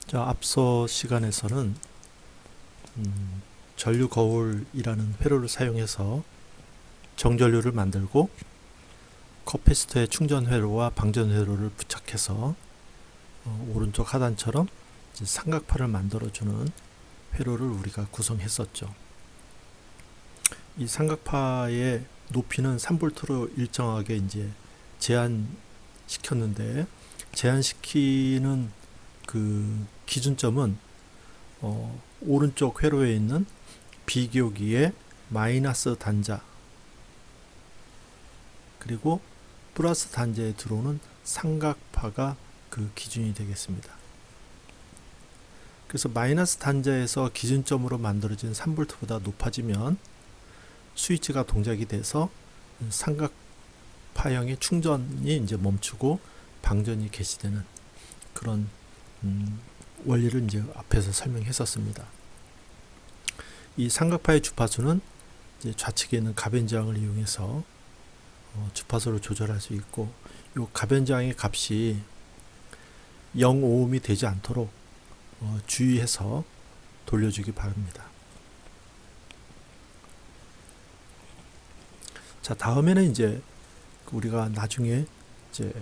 자, 앞서 시간에서는 전류 거울이라는 회로를 사용해서 정전류를 만들고 커피스터의 충전 회로와 방전 회로를 부착해서 오른쪽 하단처럼 이제 삼각파를 만들어주는 회로를 우리가 구성했었죠. 이 삼각파의 높이는 3V로 일정하게 이제 제한시켰는데, 제한시키는 그 기준점은 오른쪽 회로에 있는 비교기의 마이너스 단자 그리고 플러스 단자에 들어오는 삼각파가 그 기준이 되겠습니다. 그래서 마이너스 단자에서 기준점으로 만들어진 3V보다 높아지면 스위치가 동작이 돼서 삼각파형의 충전이 이제 멈추고 방전이 개시되는 그런 원리를 이제 앞에서 설명했었습니다. 이 삼각파의 주파수는 이제 좌측에 있는 가변저항을 이용해서 주파수를 조절할 수 있고, 이 가변저항의 값이 0ohm이 되지 않도록 주의해서 돌려주기 바랍니다. 자, 다음에는 이제 우리가 나중에 이제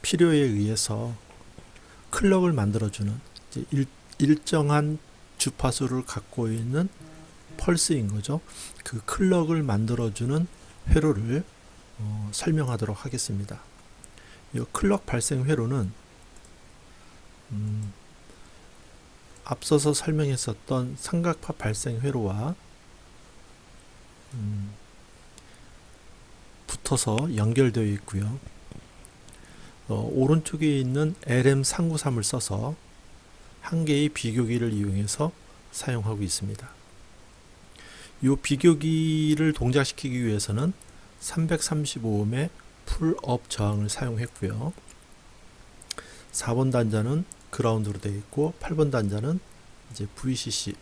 필요에 의해서 클럭을 만들어주는 이제 일정한 주파수를 갖고 있는 펄스인 거죠. 그 클럭을 만들어주는 회로를 설명하도록 하겠습니다. 이 클럭 발생 회로는 앞서서 설명했었던 삼각파 발생 회로와 붙어서 연결되어 있고요. 오른쪽에 있는 LM393을 써서 한 개의 비교기를 이용해서 사용하고 있습니다. 이 비교기를 동작시키기 위해서는 335ohm의 풀업 저항을 사용했고요. 4번 단자는 그라운드로 되어 있고 8번 단자는 이제 VCC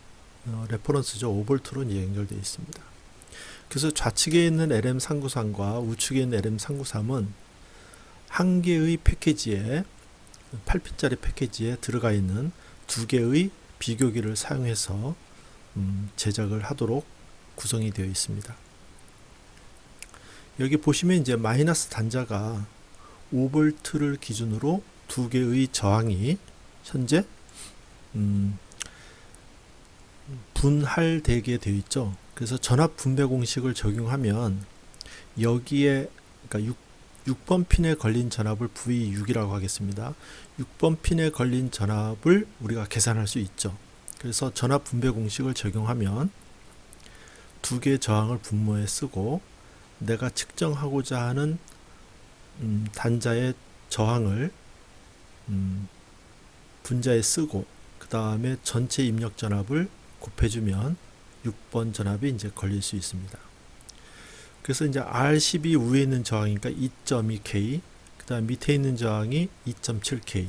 레퍼런스죠. 5V로 이제 연결되어 있습니다. 그래서 좌측에 있는 LM393과 우측에 있는 LM393은 한 개의 패키지에 8핀짜리 패키지에 들어가 있는 두 개의 비교기를 사용해서 제작을 하도록 구성이 되어 있습니다. 여기 보시면 이제 마이너스 단자가 5V를 기준으로 두 개의 저항이 현재 분할되게 되어 있죠. 그래서 전압 분배 공식을 적용하면 여기에 그러니까 6번 핀에 걸린 전압을 V6이라고 하겠습니다. 6번 핀에 걸린 전압을 우리가 계산할 수 있죠. 그래서 전압 분배 공식을 적용하면 두 개의 저항을 분모에 쓰고 내가 측정하고자 하는 단자의 저항을 분자에 쓰고 그 다음에 전체 입력 전압을 곱해주면 6번 전압이 이제 걸릴 수 있습니다. 그래서 이제 R12 위에 있는 저항이니까 2.2K, 그 다음 밑에 있는 저항이 2.7K,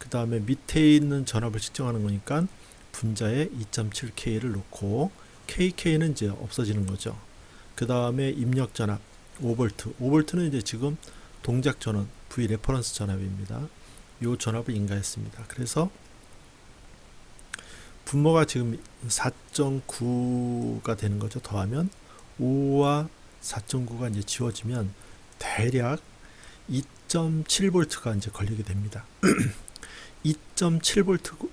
그 다음에 밑에 있는 전압을 측정하는 거니까 분자에 2.7K를 놓고 KK는 이제 없어지는 거죠. 그 다음에 입력 전압 5V, 5V는 이제 지금 동작 전원 V 레퍼런스 전압입니다. 이 전압을 인가했습니다. 그래서 분모가 지금 4.9가 되는 거죠. 더하면 5와 4.9가 이제 지워지면 대략 2.7V가 이제 걸리게 됩니다. 2.7V,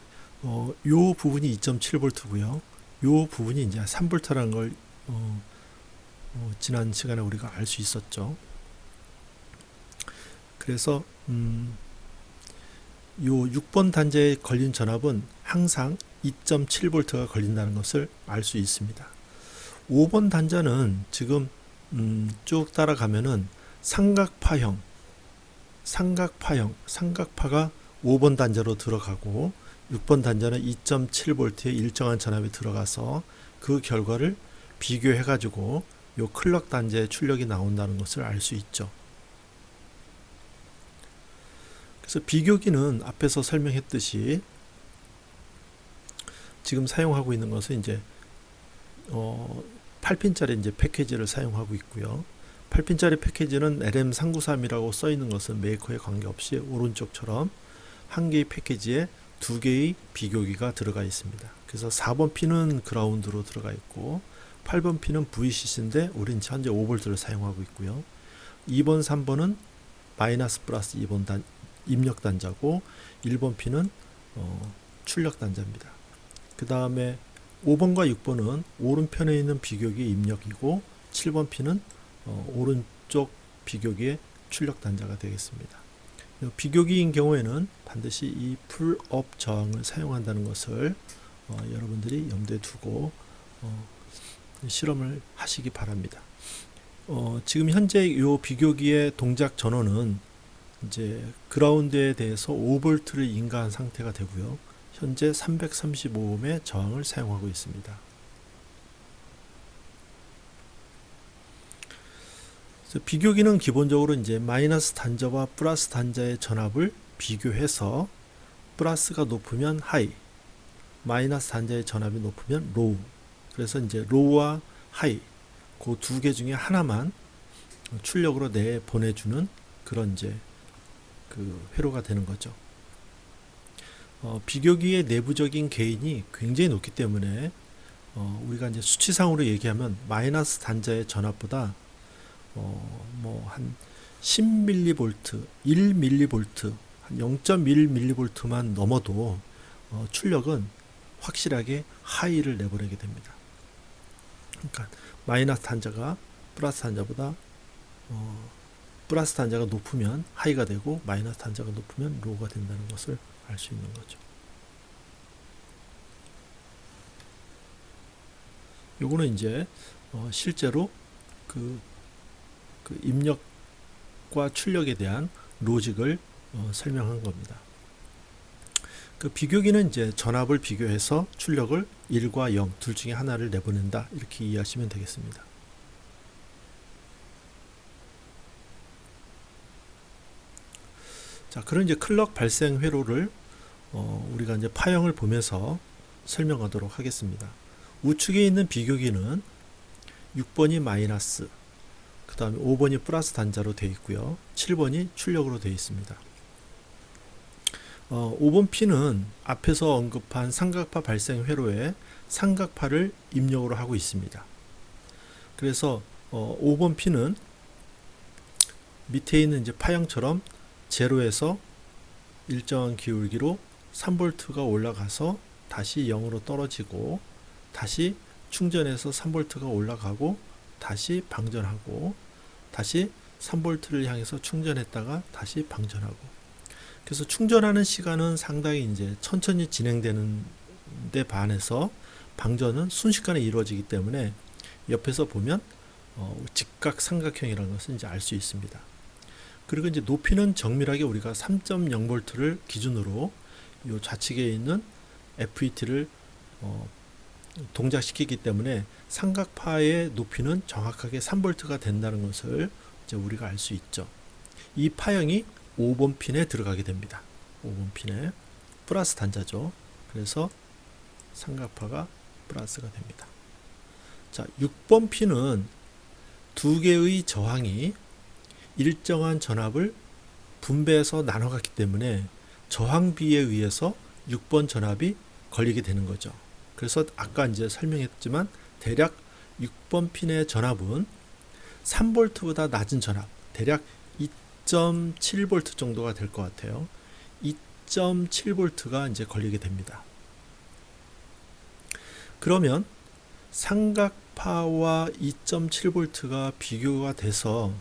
요 부분이 2.7V고요. 요 부분이 이제 3V라는 걸 지난 시간에 우리가 알 수 있었죠. 그래서 요 6번 단자에 걸린 전압은 항상 2.7V가 걸린다는 것을 알 수 있습니다. 5번 단자는 지금 쭉 따라가면은 삼각파가 5번 단자로 들어가고 6번 단자는 2.7V의 일정한 전압이 들어가서 그 결과를 비교해 가지고 요 클럭 단자의 출력이 나온다는 것을 알 수 있죠. 그래서 비교기는 앞에서 설명했듯이 지금 사용하고 있는 것은 이제 8핀짜리 이제 패키지를 사용하고 있고요. 8핀짜리 패키지는 LM393이라고 써 있는 것은 메이커에 관계없이 오른쪽처럼 한 개의 패키지에 두 개의 비교기가 들어가 있습니다. 그래서 4번 핀은 그라운드로 들어가 있고 8번 핀은 VCC인데 우린 현재 5V를 사용하고 있고요. 2번, 3번은 마이너스 플러스 2번 입력 단자고 1번 핀은 출력 단자입니다. 그 다음에 5번과 6번은 오른편에 있는 비교기 입력이고 7번 핀은 오른쪽 비교기의 출력 단자가 되겠습니다. 비교기인 경우에는 반드시 이 풀업 저항을 사용한다는 것을 여러분들이 염두에 두고 실험을 하시기 바랍니다. 지금 현재 이 비교기의 동작 전원은 이제 그라운드에 대해서 5V를 인가한 상태가 되고요. 현재 335ohm의 저항을 사용하고 있습니다. 비교기는 기본적으로 이제 마이너스 단자와 플러스 단자의 전압을 비교해서 플러스가 높으면 하이, 마이너스 단자의 전압이 높으면 로우. 그래서 이제 로우와 하이 그 두 개 중에 하나만 출력으로 내 보내주는 그런 이제 그 회로가 되는 거죠. 비교기의 내부적인 게인이 굉장히 높기 때문에 우리가 이제 수치상으로 얘기하면 마이너스 단자의 전압보다 뭐 한 10mV, 1mV, 한 0.1mV만 넘어도 출력은 확실하게 하이를 내보내게 됩니다. 그러니까 마이너스 단자가 플러스 단자보다 플러스 단자가 높으면 하이가 되고 마이너스 단자가 높으면 로우가 된다는 것을 알 수 있는 거죠. 요거는 이제 실제로 그 입력과 출력에 대한 로직을 설명한 겁니다. 그 비교기는 이제 전압을 비교해서 출력을 1과 0 둘 중에 하나를 내보낸다 이렇게 이해하시면 되겠습니다. 자, 그런 이제 클럭 발생 회로를 우리가 이제 파형을 보면서 설명하도록 하겠습니다. 우측에 있는 비교기는 6번이 마이너스, 그 다음에 5번이 플러스 단자로 되어 있고요. 7번이 출력으로 되어 있습니다. 5번 핀은 앞에서 언급한 삼각파 발생 회로에 삼각파를 입력으로 하고 있습니다. 그래서 5번 핀은 밑에 있는 이제 파형처럼 제로에서 일정한 기울기로 3V가 올라가서 다시 0으로 떨어지고 다시 충전해서 3V가 올라가고 다시 방전하고 다시 3V를 향해서 충전했다가 다시 방전하고, 그래서 충전하는 시간은 상당히 이제 천천히 진행되는 데 반해서 방전은 순식간에 이루어지기 때문에 옆에서 보면 직각 삼각형이라는 것을 이제 알 수 있습니다. 그리고 이제 높이는 정밀하게 우리가 3.0V를 기준으로 이 좌측에 있는 FET를 동작시키기 때문에 삼각파의 높이는 정확하게 3V가 된다는 것을 이제 우리가 알 수 있죠. 이 파형이 5번 핀에 들어가게 됩니다. 5번 핀에 플러스 단자죠. 그래서 삼각파가 플러스가 됩니다. 자, 6번 핀은 두 개의 저항이 일정한 전압을 분배해서 나눠갔기 때문에 저항비에 의해서 6번 전압이 걸리게 되는 거죠. 그래서 아까 이제 설명했지만 대략 6번 핀의 전압은 3V보다 낮은 전압, 대략 2.7V 정도가 될 것 같아요. 2.7V가 이제 걸리게 됩니다. 그러면 삼각파와 2.7V가 비교가 돼서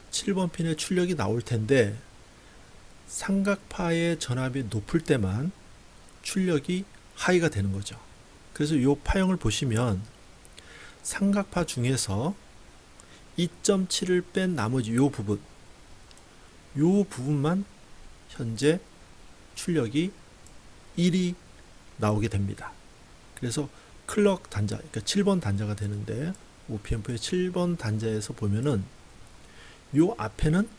7번 핀의 출력이 나올 텐데 삼각파의 전압이 높을 때만 출력이 하이가 되는 거죠. 그래서 이 파형을 보시면 삼각파 중에서 2.7을 뺀 나머지 이 부분만 현재 출력이 1이 나오게 됩니다. 그래서 클럭 단자, 그러니까 7번 단자가 되는데 OPMP의 7번 단자에서 보면은 요 앞에는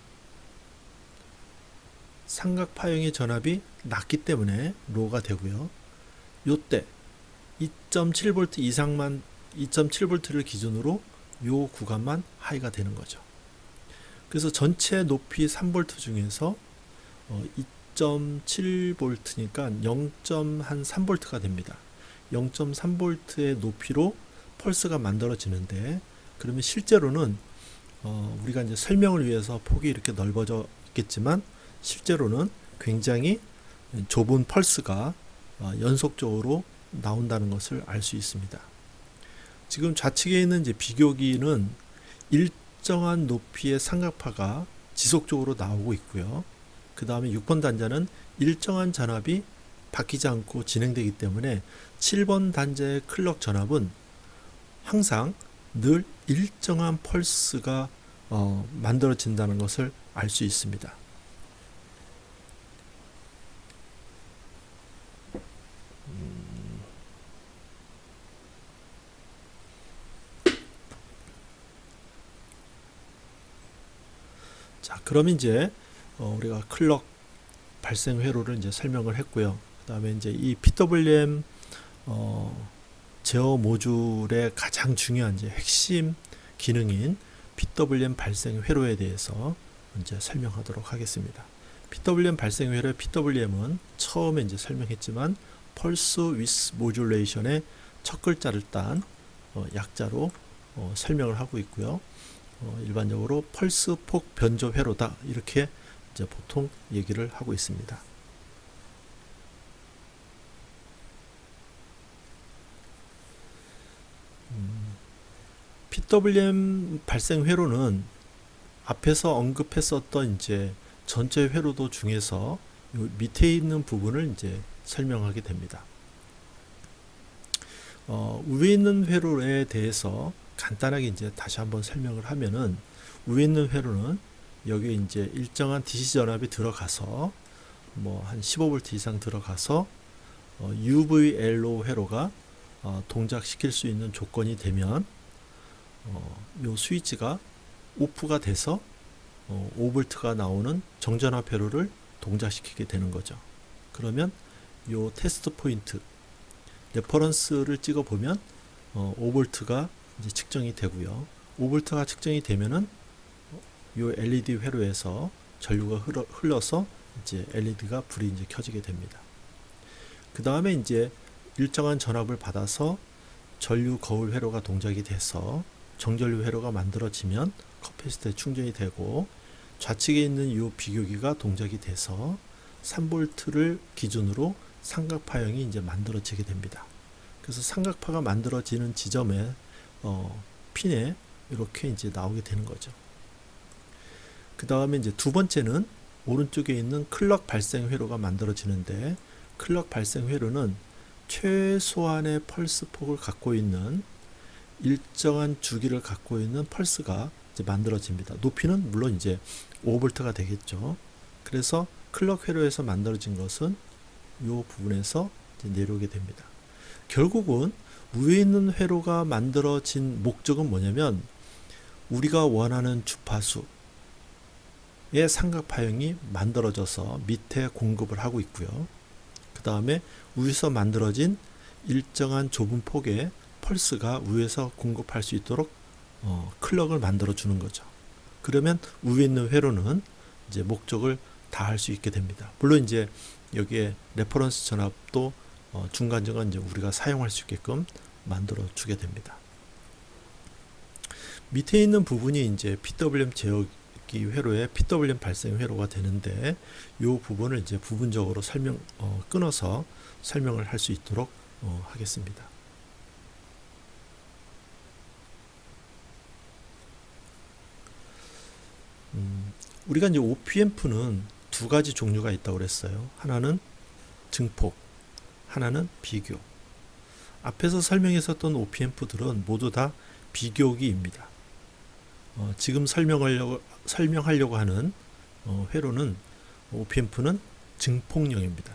삼각파형의 전압이 낮기 때문에 로가 되고요. 요때 2.7V 이상만 2.7V를 기준으로 요 구간만 하이가 되는 거죠. 그래서 전체 높이 3V 중에서 2.7V니까 0.3V가 됩니다. 0.3V의 높이로 펄스가 만들어지는데, 그러면 실제로는 우리가 이제 설명을 위해서 폭이 이렇게 넓어져 있겠지만 실제로는 굉장히 좁은 펄스가 연속적으로 나온다는 것을 알 수 있습니다. 지금 좌측에 있는 이제 비교기는 일정한 높이의 삼각파가 지속적으로 나오고 있고요. 그 다음에 6번 단자는 일정한 전압이 바뀌지 않고 진행되기 때문에 7번 단자의 클럭 전압은 항상 늘 일정한 펄스가 만들어진다는 것을 알 수 있습니다. 자, 그럼 이제 우리가 클럭 발생 회로를 이제 설명을 했고요. 그다음에 이제 이 PWM 제어 모듈의 가장 중요한 이제 핵심 기능인 PWM 발생 회로에 대해서 이제 설명하도록 하겠습니다. PWM 발생 회로의 PWM은 처음에 이제 설명했지만 Pulse Width Modulation의 첫 글자를 딴 약자로 설명을 하고 있고요. 일반적으로 펄스 폭 변조 회로다, 이렇게 이제 보통 얘기를 하고 있습니다. PWM 발생 회로는 앞에서 언급했었던 이제 전체 회로도 중에서 요 밑에 있는 부분을 이제 설명하게 됩니다. 위에 있는 회로에 대해서 간단하게 이제 다시 한번 설명을 하면은, 위에 있는 회로는 여기 이제 일정한 DC 전압이 들어가서 뭐 한 15V 이상 들어가서 UVLO 회로가 동작시킬 수 있는 조건이 되면 요 스위치가 오프가 돼서 5V가 나오는 정전압 회로를 동작시키게 되는 거죠. 그러면 요 테스트 포인트 레퍼런스를 찍어 보면 5V가 이제 측정이 되고요. 5V가 측정이 되면은 요 LED 회로에서 전류가 흘러서 이제 LED가 불이 이제 켜지게 됩니다. 그 다음에 이제 일정한 전압을 받아서 전류 거울 회로가 동작이 돼서 정전류 회로가 만들어지면 커패시터에 충전이 되고, 좌측에 있는 이 비교기가 동작이 돼서 3V를 기준으로 삼각파형이 이제 만들어지게 됩니다. 그래서 삼각파가 만들어지는 지점에 핀에 이렇게 이제 나오게 되는 거죠. 그 다음에 이제 두 번째는 오른쪽에 있는 클럭 발생 회로가 만들어지는데, 클럭 발생 회로는 최소한의 펄스 폭을 갖고 있는 일정한 주기를 갖고 있는 펄스가 이제 만들어집니다. 높이는 물론 이제 5V가 되겠죠. 그래서 클럭 회로에서 만들어진 것은 이 부분에서 이제 내려오게 됩니다. 결국은 위에 있는 회로가 만들어진 목적은 뭐냐면, 우리가 원하는 주파수의 삼각파형이 만들어져서 밑에 공급을 하고 있고요. 그 다음에 위에서 만들어진 일정한 좁은 폭의 펄스가 위에서 공급할 수 있도록 클럭을 만들어 주는 거죠. 그러면 위에 있는 회로는 이제 목적을 다 할 수 있게 됩니다. 물론 이제 여기에 레퍼런스 전압도 중간중간 이제 우리가 사용할 수 있게끔 만들어 주게 됩니다. 밑에 있는 부분이 이제 PWM 제어기 회로의 PWM 발생 회로가 되는데, 이 부분을 이제 부분적으로 끊어서 설명을 할 수 있도록 하겠습니다. 우리가 이제 OPMP는 두 가지 종류가 있다고 그랬어요. 하나는 증폭, 하나는 비교. 앞에서 설명했었던 OPMP들은 모두 다 비교기입니다. 지금 설명하려고 하는 회로는 OPMP는 증폭용입니다.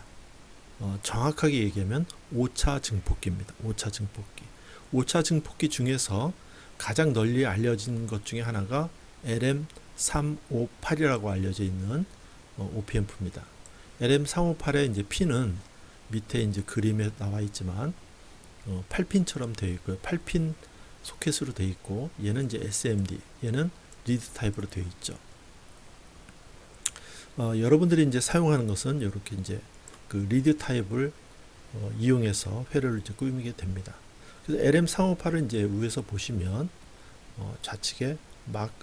정확하게 얘기하면 5차 증폭기입니다. 5차 증폭기. 5차 증폭기 중에서 가장 널리 알려진 것 중에 하나가 LM358이라고 알려져 있는 OPMP입니다. LM358의 이제 핀은 밑에 이제 그림에 나와 있지만 8핀처럼 되어 있고요. 8핀 소켓으로 되어 있고, 얘는 이제 SMD, 얘는 리드 타입으로 되어 있죠. 여러분들이 이제 사용하는 것은 이렇게 이제 그 리드 타입을 이용해서 회로를 이제 꾸미게 됩니다. 그래서 LM358을 이제 위에서 보시면 좌측에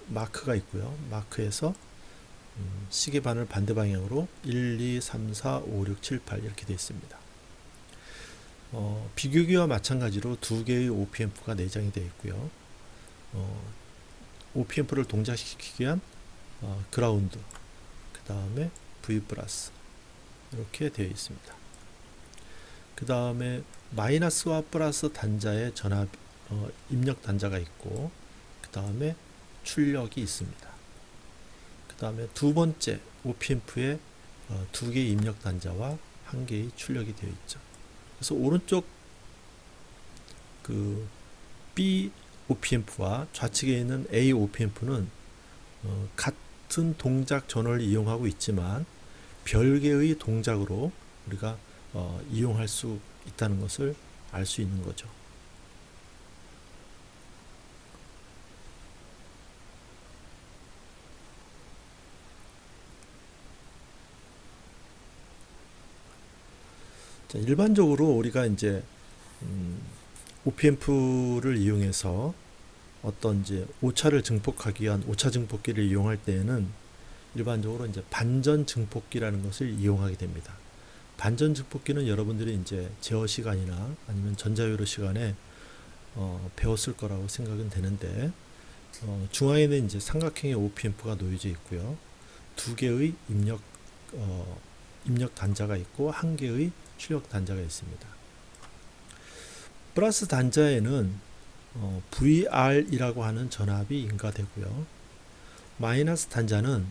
마크가 있고요. 마크에서 시계바늘 반대 방향으로 1, 2, 3, 4, 5, 6, 7, 8 이렇게 되어 있습니다. 비교기와 마찬가지로 두 개의 OPM프가 내장이 되어 있고요. OPM프를 동작시키기 위한 그라운드, 그 다음에 V 플러스 이렇게 되어 있습니다. 그 다음에 마이너스와 플러스 단자의 전압 입력 단자가 있고, 그 다음에 출력이 있습니다. 그 다음에 두 번째 OPM프에 두 개의 입력 단자와 한 개의 출력이 되어 있죠. 그래서 오른쪽 그 B OPM프와 좌측에 있는 A OPM프는 같은 동작 전원을 이용하고 있지만 별개의 동작으로 우리가 이용할 수 있다는 것을 알 수 있는 거죠. 자, 일반적으로 우리가 이제 OPM프를 이용해서 어떤 이제 오차를 증폭하기 위한 오차 증폭기를 이용할 때에는 일반적으로 이제 반전 증폭기라는 것을 이용하게 됩니다. 반전 증폭기는 여러분들이 이제 제어 시간이나 아니면 전자회로 시간에 배웠을 거라고 생각은 되는데, 중앙에는 이제 삼각형의 OPM프가 놓여져 있고요. 두 개의 입력 단자가 있고 한 개의 출력 단자가 있습니다. 플러스 단자에는 VR이라고 하는 전압이 인가되고요. 마이너스 단자는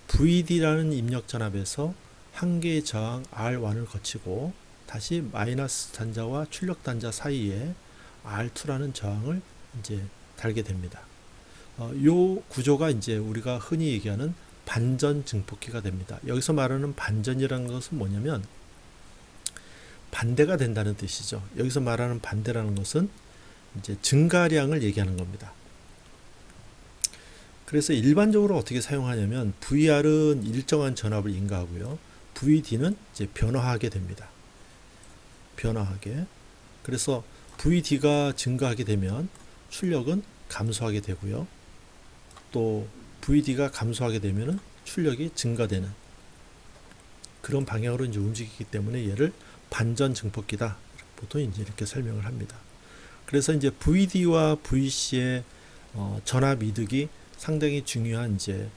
VD라는 입력 전압에서 한 개의 저항 R1을 거치고 다시 마이너스 단자와 출력 단자 사이에 R2라는 저항을 이제 달게 됩니다. 요 구조가 이제 우리가 흔히 얘기하는 반전 증폭기가 됩니다. 여기서 말하는 반전이라는 것은 뭐냐면 반대가 된다는 뜻이죠. 여기서 말하는 반대라는 것은 이제 증가량을 얘기하는 겁니다. 그래서 일반적으로 어떻게 사용하냐면 VR은 일정한 전압을 인가하고요. VD는 이제 변화하게 됩니다. 변화하게. 그래서 VD가 증가하게 되면 출력은 감소하게 되고요. 또 VD가 감소하게 되면 출력이 증가되는 그런 방향으로 이제 움직이기 때문에 얘를 반전 증폭기다. 보통 이제 이렇게 설명을 합니다. 그래서 이제 VD와 VC의 전압 이득이 상당히 중요한 이제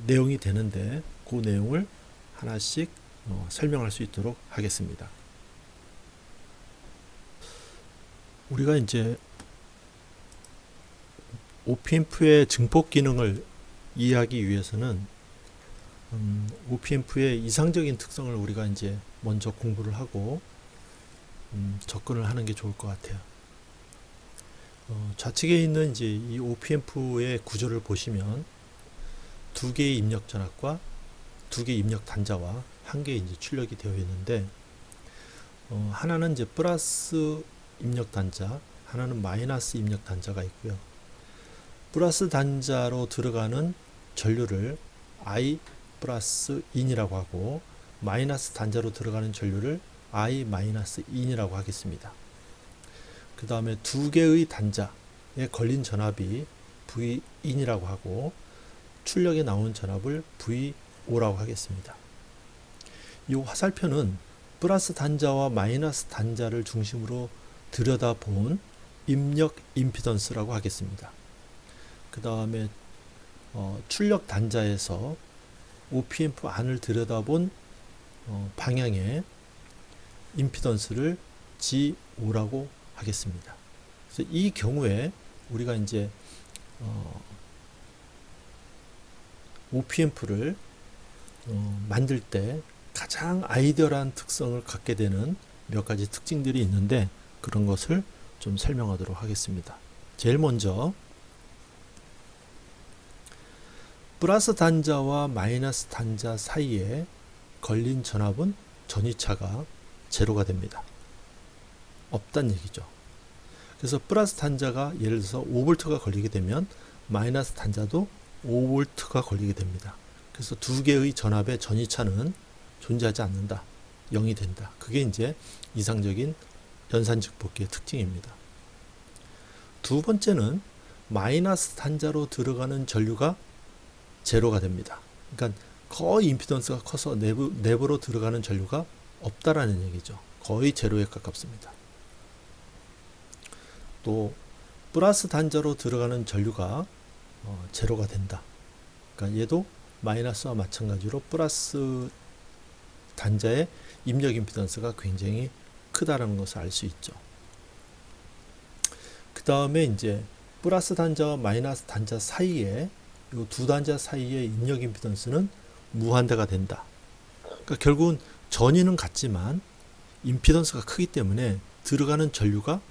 내용이 되는데, 그 내용을 하나씩 설명할 수 있도록 하겠습니다. 우리가 이제 OPM프의 증폭 기능을 이해하기 위해서는 OPM프의 이상적인 특성을 우리가 이제 먼저 공부를 하고 접근을 하는 게 좋을 것 같아요. 좌측에 있는 이제 이 OPM프의 구조를 보시면 두 개의 입력 전압과 두 개의 입력 단자와 한 개의 이제 출력이 되어 있는데, 하나는 이제 플러스 입력 단자, 하나는 마이너스 입력 단자가 있고요. 플러스 단자로 들어가는 전류를 I 플러스 인이라고 하고, 마이너스 단자로 들어가는 전류를 I 마이너스 인이라고 하겠습니다. 그 다음에 두 개의 단자에 걸린 전압이 V 인이라고 하고, 출력에 나온 전압을 V5라고 하겠습니다. 이 화살표는 플러스 단자와 마이너스 단자를 중심으로 들여다본 입력 임피던스라고 하겠습니다. 그 다음에 출력 단자에서 OPM프 안을 들여다본 방향의 임피던스를 G5라고 하겠습니다. 그래서 이 경우에 우리가 이제 OPM프를 만들 때 가장 아이디어한 특성을 갖게 되는 몇 가지 특징들이 있는데, 그런 것을 좀 설명하도록 하겠습니다. 제일 먼저 플러스 단자와 마이너스 단자 사이에 걸린 전압은 전위차가 제로가 됩니다. 없단 얘기죠. 그래서 플러스 단자가 예를 들어서 5V가 걸리게 되면 마이너스 단자도 5V가 걸리게 됩니다. 그래서 두 개의 전압의 전이차는 존재하지 않는다. 0이 된다. 그게 이제 이상적인 연산즉복기의 특징입니다. 두 번째는 마이너스 단자로 들어가는 전류가 제로가 됩니다. 그러니까 거의 임피던스가 커서 내부로 들어가는 전류가 없다라는 얘기죠. 거의 제로에 가깝습니다. 또 플러스 단자로 들어가는 전류가 제로가 된다. 그러니까 얘도 마이너스와 마찬가지로 플러스 단자의 입력 임피던스가 굉장히 크다라는 것을 알 수 있죠. 그 다음에 이제 플러스 단자와 마이너스 단자 사이에 이 두 단자 사이의 입력 임피던스는 무한대가 된다. 그러니까 결국은 전위는 같지만 임피던스가 크기 때문에 들어가는 전류가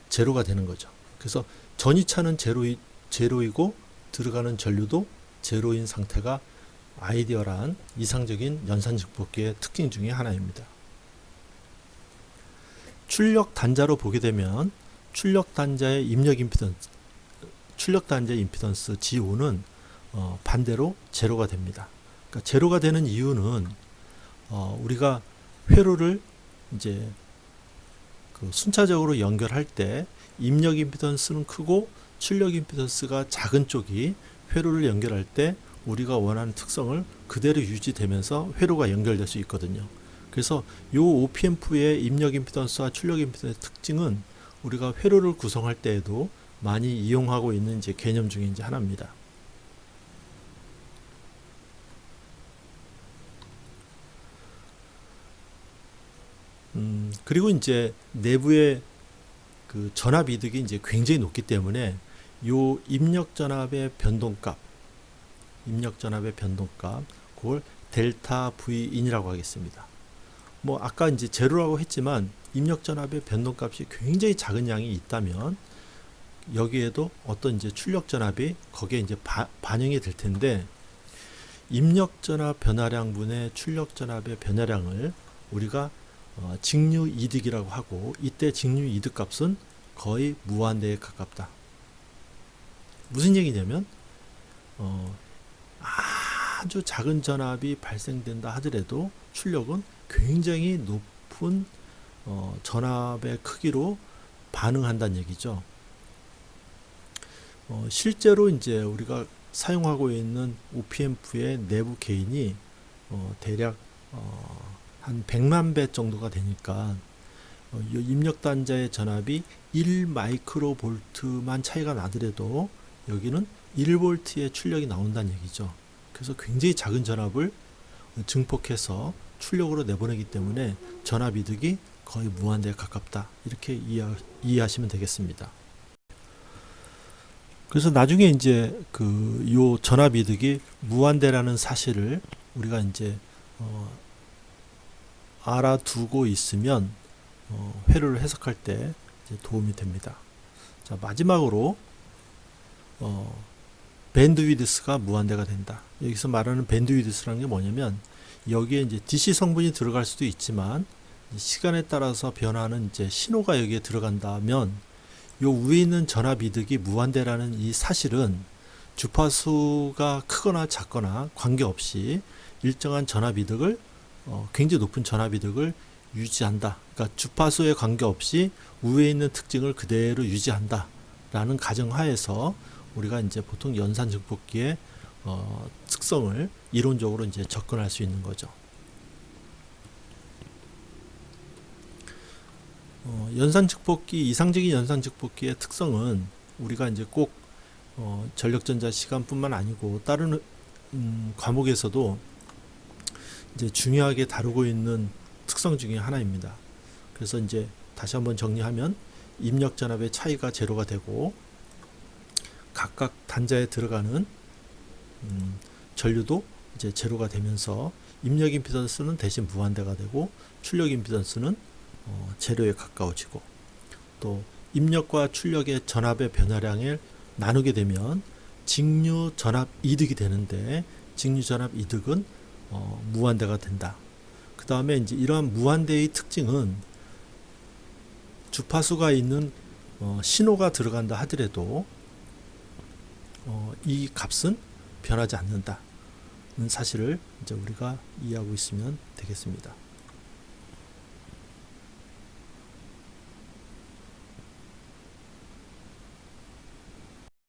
제로가 되는 거죠. 그래서 전이차는 제로이고 들어가는 전류도 제로인 상태가 아이디얼한 이상적인 연산즉복기의 특징 중에 하나입니다. 출력 단자로 보게 되면 출력 단자의 임피던스 G5는 반대로 제로가 됩니다. 그러니까 제로가 되는 이유는 우리가 회로를 이제 그 순차적으로 연결할 때 입력 임피던스는 크고 출력 임피던스가 작은 쪽이 회로를 연결할 때 우리가 원하는 특성을 그대로 유지되면서 회로가 연결될 수 있거든요. 그래서 이 OPMP의 입력 임피던스와 출력 임피던스의 특징은 우리가 회로를 구성할 때에도 많이 이용하고 있는 이제 개념 중에 이제 하나입니다. 그리고 이제 내부의 그 전압 이득이 이제 굉장히 높기 때문에 요 입력 전압의 변동값, 그걸 델타 V인이라고 하겠습니다. 뭐 아까 이제 제로라고 했지만 입력 전압의 변동값이 굉장히 작은 양이 있다면 여기에도 어떤 이제 출력 전압이 거기에 이제 반영이 될 텐데 입력 전압 변화량분의 출력 전압의 변화량을 우리가 직류 이득이라고 하고 이때 직류 이득 값은 거의 무한대에 가깝다. 무슨 얘기냐면 아주 작은 전압이 발생된다 하더라도 출력은 굉장히 높은 전압의 크기로 반응한다는 얘기죠. 실제로 이제 우리가 사용하고 있는 OPMP의 내부 게인이 대략 한 100만 배 정도가 되니까 입력 단자의 전압이 1 마이크로볼트만 차이가 나더라도 여기는 1볼트의 출력이 나온다는 얘기죠. 그래서 굉장히 작은 전압을 증폭해서 출력으로 내보내기 때문에 전압 이득이 거의 무한대에 가깝다. 이렇게 이해하시면 되겠습니다. 그래서 나중에 이제 요 전압 이득이 무한대라는 사실을 우리가 이제 알아두고 있으면 회로를 해석할 때 이제 도움이 됩니다. 자, 마지막으로 밴드위드스가 무한대가 된다. 여기서 말하는 밴드위드스라는 게 뭐냐면 여기에 이제 DC 성분이 들어갈 수도 있지만 시간에 따라서 변하는 이제 신호가 여기에 들어간다면 요 위에 있는 전압 이득이 무한대라는 이 사실은 주파수가 크거나 작거나 관계없이 일정한 전압 이득을 굉장히 높은 전압 이득을 유지한다. 그러니까 주파수에 관계없이 위에 있는 특징을 그대로 유지한다. 라는 가정하에서 우리가 이제 보통 연산즉복기의 특성을 이론적으로 이제 접근할 수 있는 거죠. 연산즉복기, 이상적인 연산즉복기의 특성은 우리가 이제 꼭 전력전자 시간뿐만 아니고 다른 과목에서도 이제 중요하게 다루고 있는 특성 중에 하나입니다. 그래서 이제 다시 한번 정리하면 입력 전압의 차이가 제로가 되고 각각 단자에 들어가는 전류도 이제 제로가 되면서 입력 임피던스는 대신 무한대가 되고 출력 임피던스는 제로에 가까워지고 또 입력과 출력의 전압의 변화량을 나누게 되면 직류 전압 이득이 되는데 직류 전압 이득은 무한대가 된다. 그 다음에 이제 이러한 무한대의 특징은 주파수가 있는 신호가 들어간다 하더라도 이 값은 변하지 않는다. 사실을 이제 우리가 이해하고 있으면 되겠습니다.